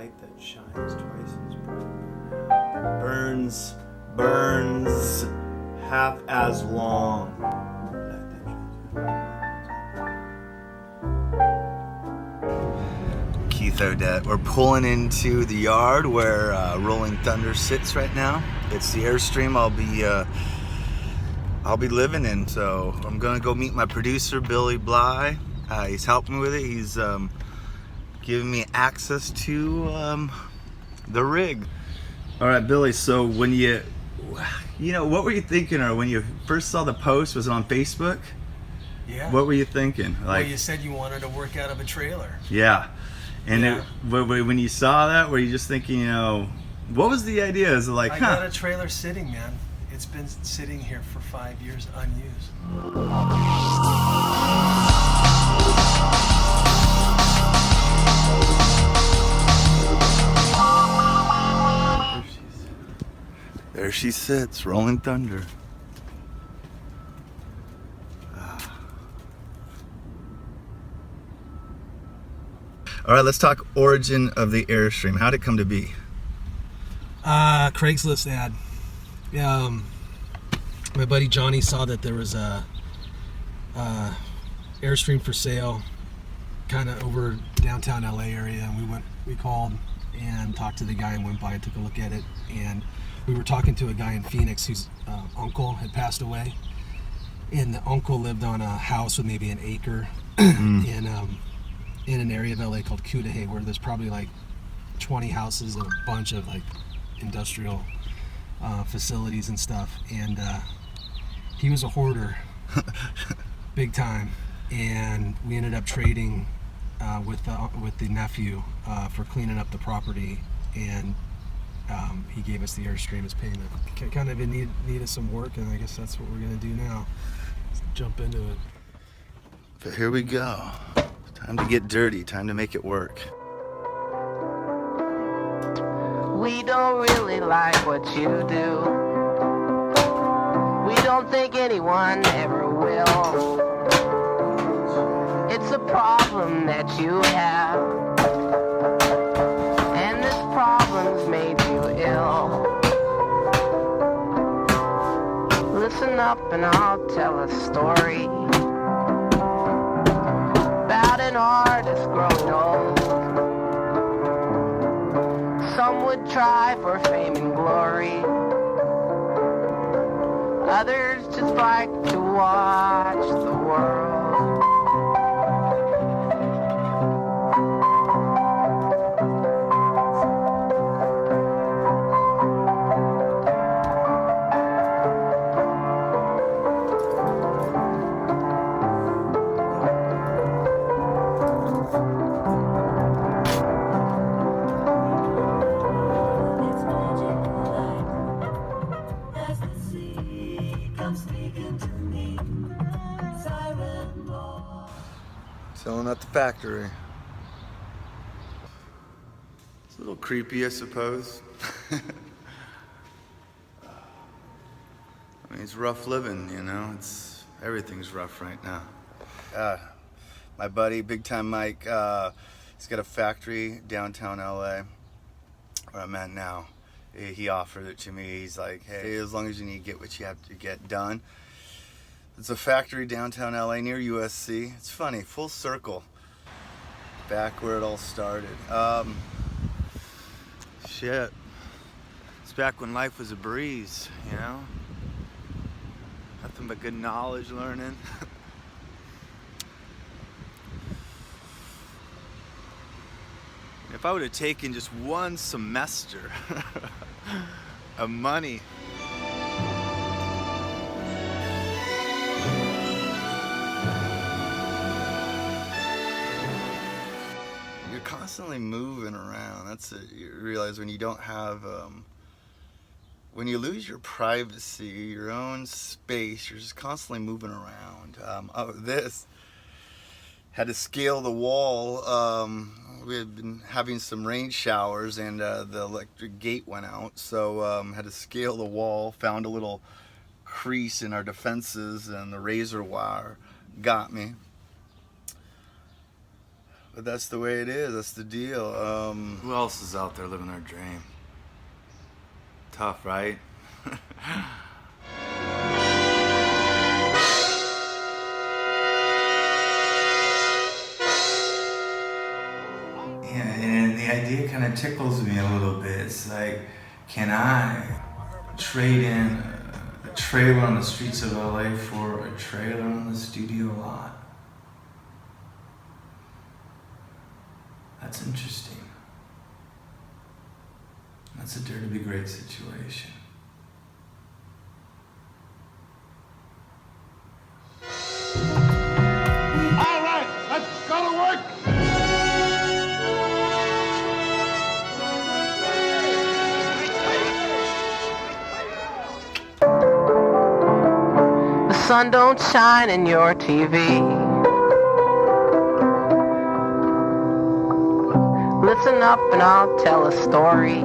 light that shines twice as bright. Burns half as long. Keith Odett. We're pulling into the yard where Rolling Thunder sits right now. It's the Airstream I'll be living in. So I'm gonna go meet my producer, Bligh. He's helping me with it. He's giving me access to the rig. All right, Billy. So when you know, what were you thinking, or when you first saw the post? Was it on Facebook? Yeah. What were you thinking? Well, you said you wanted to work out of a trailer. Yeah. And yeah. When you saw that, were you just thinking, you know, what was the idea? Is it like, I got a trailer sitting, man. It's been sitting here for 5 years unused. There she sits, Rolling Thunder. All right, let's talk origin of the Airstream. How'd it come to be? Craigslist ad. My buddy Johnny saw that there was a Airstream for sale, kind of over downtown LA area, and we called and talked to the guy and went by and took a look at it. And we were talking to a guy in Phoenix whose uncle had passed away, and the uncle lived on a house with maybe an acre in an area of LA called Cudahy, where there's probably like 20 houses and a bunch of like industrial facilities and stuff. And he was a hoarder, big time. And we ended up trading with the nephew for cleaning up the property, and he gave us the Airstream as payment. Kind of in need of some work, and I guess that's what we're gonna do now. Let's jump into it. But here we go. Time to get dirty, time to make it work. We don't really like what you do. We don't think anyone ever will. It's a problem that you have, and this problem's made you ill. Listen up and I'll tell a story about an artist growing old. Some would try for fame and glory. Others just like to watch the world. Selling at the factory. It's a little creepy, I suppose. I mean, it's rough living, you know. Everything's rough right now. My buddy, Big Time Mike, he's got a factory downtown LA, where I'm at now. He offered it to me. He's like, hey, as long as you need to get what you have to get done. It's a factory downtown LA near USC. It's funny, full circle. Back where it all started. Shit. It's back when life was a breeze, you know? Nothing but good knowledge learning. If I would have taken just one semester of money, you're constantly moving around. That's it. You realize when you don't have, when you lose your privacy, your own space, you're just constantly moving around. This had to scale the wall. We had been having some rain showers, and the electric gate went out, so had to scale the wall. Found a little crease in our defenses, and the razor wire got me. But that's the way it is. That's the deal. Who else is out there living their dream? Tough, right? Yeah, and the idea kind of tickles me a little bit. It's like, can I trade in a trailer on the streets of LA for a trailer on the studio lot? That's interesting. That's a dare to be great situation. All right, let's go to work. The sun don't shine in your TV. Listen up and I'll tell a story.